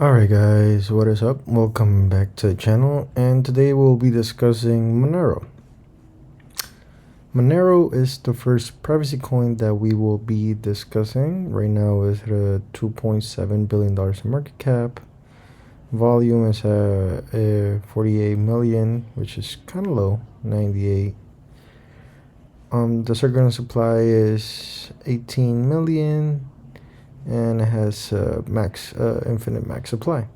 Alright guys, what is up? Welcome back to the channel, and today we'll be discussing Monero. Monero is the first privacy coin that we will be discussing. Right now it's at a $2.7 billion in market cap. Volume is at 48 million, which is kind of low, 98. The circulating supply is 18 million, and it has infinite max supply.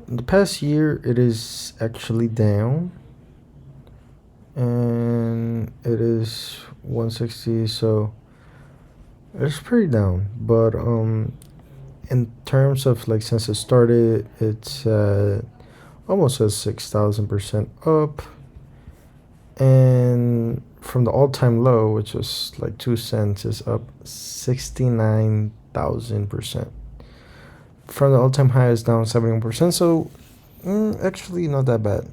The past year it is actually down, and it is 160, so it's pretty down. But in terms of like since it started, it's almost a 6,000% up, and from the all-time low, which was like 2 cents, is up 69,000%. From the all-time high is down 71%, so actually not that bad,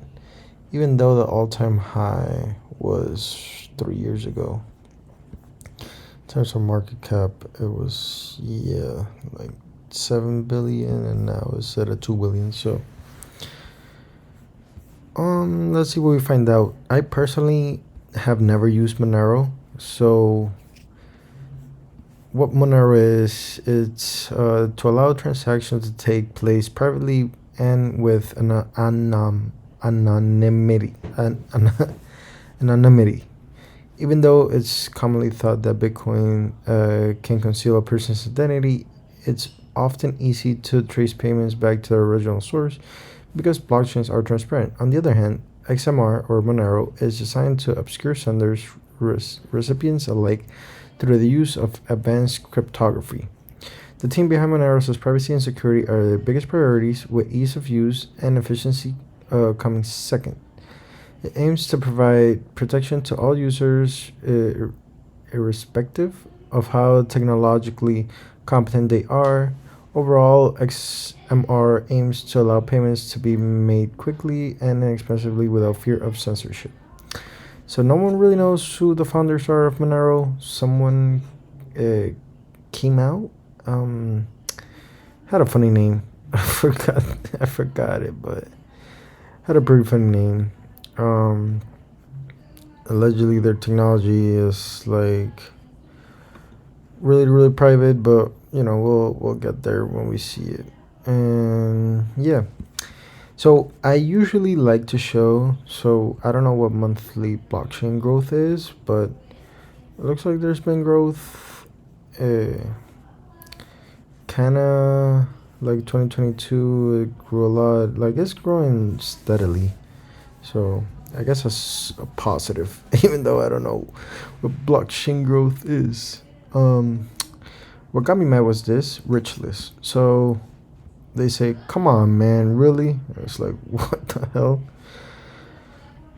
even though the all-time high was 3 years ago. In terms of market cap, it was like 7 billion, and now it's at a 2 billion. So let's see what we find out. I personally have never used Monero, so what Monero is, it's to allow transactions to take place privately and with anonymity. Anonymity. Even though it's commonly thought that Bitcoin can conceal a person's identity, it's often easy to trace payments back to their original source because blockchains are transparent. On the other hand, XMR or Monero is designed to obscure senders, recipients alike, through the use of advanced cryptography. The team behind Monero says privacy and security are the biggest priorities, with ease of use and efficiency coming second. It aims to provide protection to all users, irrespective of how technologically competent they are. Overall, XMR aims to allow payments to be made quickly and inexpensively without fear of censorship. So no one really knows who the founders are of Monero. Someone came out, had a funny name. I forgot it, but had a pretty funny name. Allegedly their technology is like really private, but we'll get there when we see it. And yeah, so I usually like to show, so I don't know what monthly blockchain growth is, but it looks like there's been growth, kind of like 2022 it grew a lot, like it's growing steadily, so I guess that's a positive, even though I don't know what blockchain growth is. What got me mad was this rich list. So they say, come on, man, really? It's like, what the hell?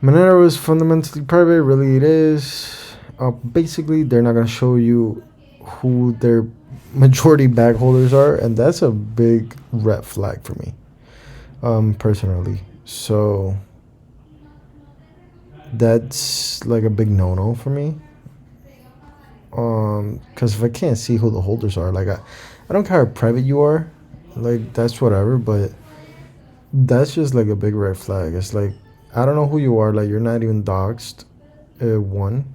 Monero is fundamentally private, really it is. Basically, they're not going to show you who their majority bag holders are, and that's a big red flag for me, personally. So that's like a big no-no for me, because if I can't see who the holders are, like I don't care how private you are, like that's whatever, but that's just like a big red flag. It's like, I don't know who you are, like you're not even doxxed, one,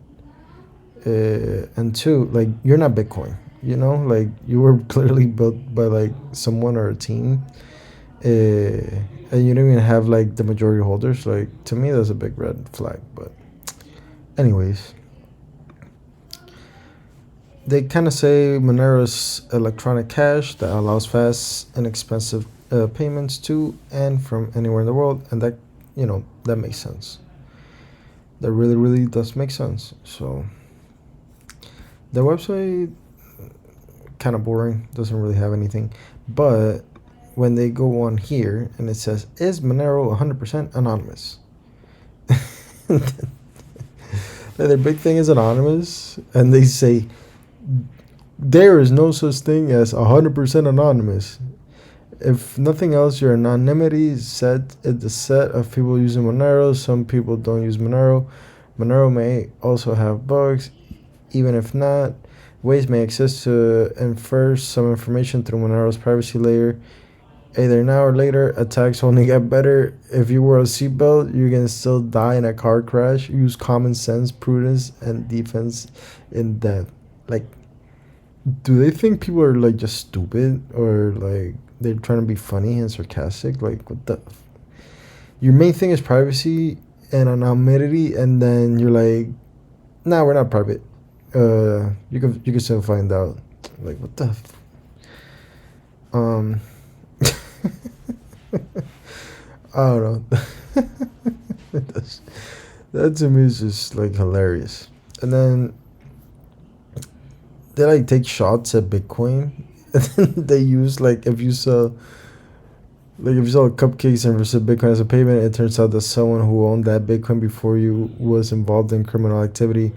and two, like you're not Bitcoin, like you were clearly built by like someone or a team, and you don't even have like the majority holders. Like, to me that's a big red flag. But anyways, they kind of say Monero is electronic cash that allows fast, inexpensive payments to and from anywhere in the world, and that that makes sense. That really does make sense. So the website kind of boring, doesn't really have anything, but when they go on here and it says, is Monero 100% anonymous? Their big thing is anonymous, and they say there is no such thing as 100% anonymous. If nothing else, your anonymity set is the set of people using Monero. Some people don't use Monero. Monero may also have bugs. Even if not, ways may exist to infer some information through Monero's privacy layer. Either now or later, attacks only get better. If you wear a seatbelt, you can still die in a car crash. Use common sense, prudence, and defense in depth. Like, do they think people are like just stupid, or like they're trying to be funny and sarcastic? Like, what the? Your main thing is privacy and anonymity, and then you're like, nah, we're not private. You can still find out. Like, what the? Um, I don't know. That's, that to me is just like hilarious. And then they like take shots at Bitcoin, and then they use like if you sell cupcakes and receive Bitcoin as a payment, it turns out that someone who owned that Bitcoin before you was involved in criminal activity.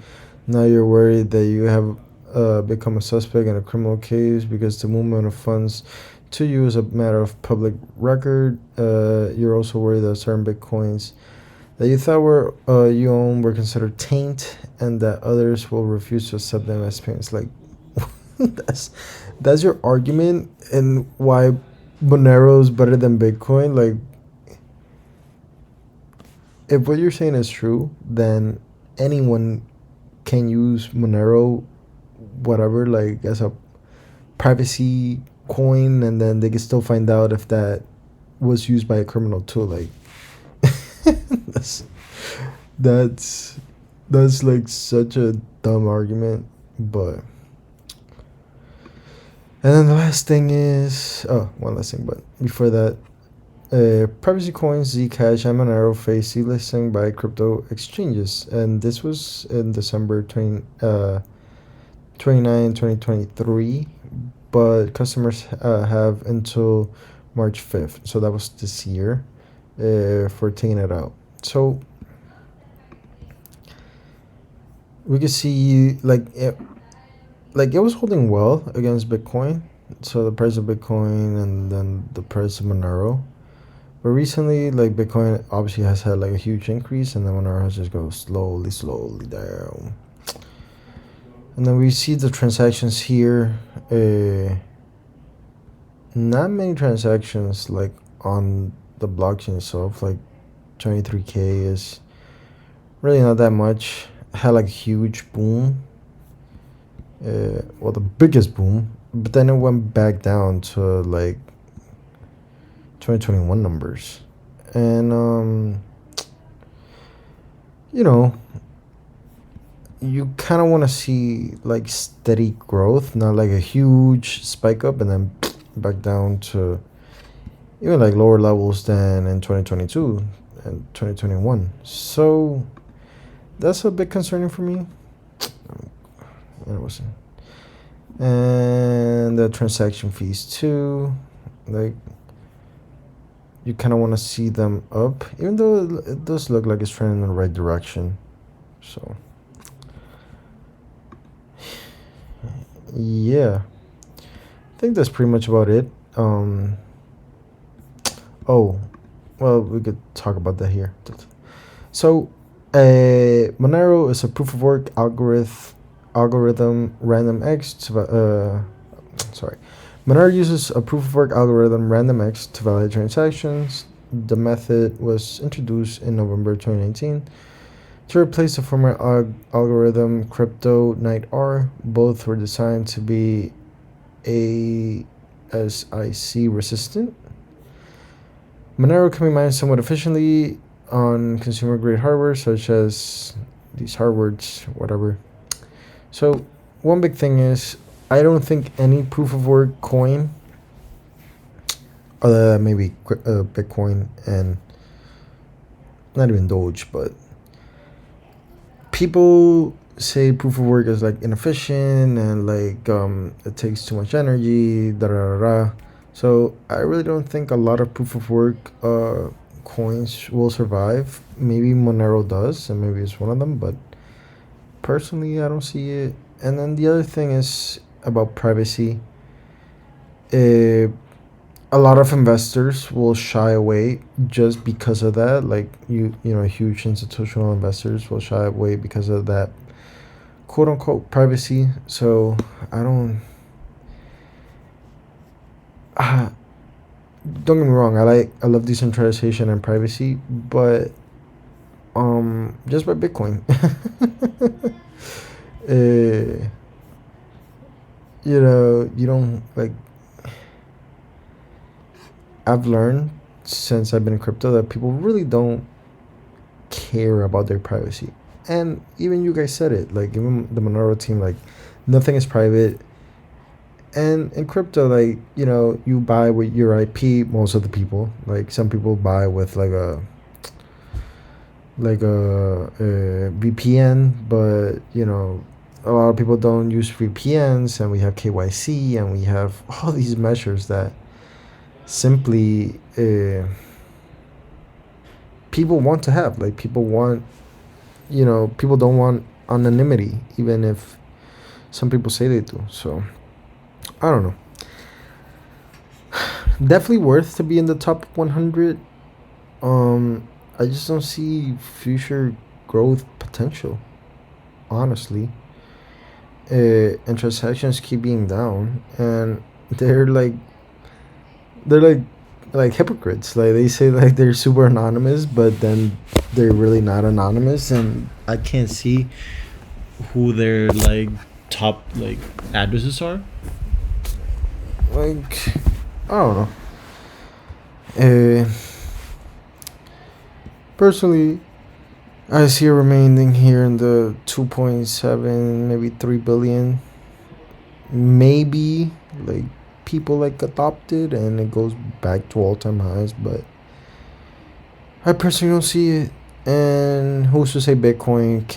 Now you're worried that you have become a suspect in a criminal case because the movement of funds to you is a matter of public record. You're also worried that certain Bitcoins that you thought were you own were considered taint, and that others will refuse to accept them as payments. Like, that's your argument, and why Monero is better than Bitcoin. Like, if what you're saying is true, then anyone can use Monero, whatever, like as a privacy coin, and then they can still find out if that was used by a criminal too. Like, that's that's that's like such a dumb argument. But and then the last thing is, one last thing, but before that, privacy coins Zcash and Monero face delisting by crypto exchanges, and this was in December 29, 2023, but customers have until March 5th, so that was this year, for taking it out. So we could see it was holding well against Bitcoin. So the price of Bitcoin and then the price of Monero. But recently, like, Bitcoin obviously has had like a huge increase, and then Monero has just go slowly down. And then we see the transactions here. Not many transactions like on the blockchain itself. Like 23K is really not that much. Had like a huge boom. The biggest boom, but then it went back down to like 2021 numbers. And you kind of want to see like steady growth, not like a huge spike up and then back down to even like lower levels than in 2022 and 2021. So that's a bit concerning for me. It wasn't. And the transaction fees too, like, you kind of want to see them up, even though it does look like it's trending in the right direction. So yeah, I think that's pretty much about it. We could talk about that here. So Monero is a proof of work algorithm random X to Monero uses a proof of work algorithm random X to validate transactions. The method was introduced in November 2019 to replace the former algorithm crypto knight R. Both were designed to be ASIC resistant. Monero can be mined somewhat efficiently on consumer grade hardware such as these hardwares, whatever. So one big thing is, I don't think any proof of work coin, other than maybe Bitcoin and not even Doge, but people say proof of work is like inefficient and like it takes too much energy, da da da. So I really don't think a lot of proof of work coins will survive. Maybe Monero does, and maybe it's one of them, but personally I don't see it. And then the other thing is about privacy. A lot of investors will shy away just because of that. Like, huge institutional investors will shy away because of that quote unquote privacy. So I don't get me wrong. I love decentralization and privacy, but just by Bitcoin. uh, you don't like. I've learned since I've been in crypto that people really don't care about their privacy. And even you guys said it, like even the Monero team, like nothing is private. And in crypto, like, you buy with your IP, most of the people. Like some people buy with like a VPN, but a lot of people don't use VPNs, and we have KYC, and we have all these measures that simply people want to have. Like people don't want anonymity, even if some people say they do. So I don't know. Definitely worth to be in the top 100. I just don't see future growth potential, honestly. And transactions keep being down, and they're like they're like hypocrites. Like they say like they're super anonymous, but then they're really not anonymous, and I can't see who their like top like addresses are. Like I don't know. Uh, Personally, I see it remaining here in the 2.7, maybe 3 billion. Maybe like people like adopt it and it goes back to all-time highs, but I personally don't see it. And who's to say Bitcoin can't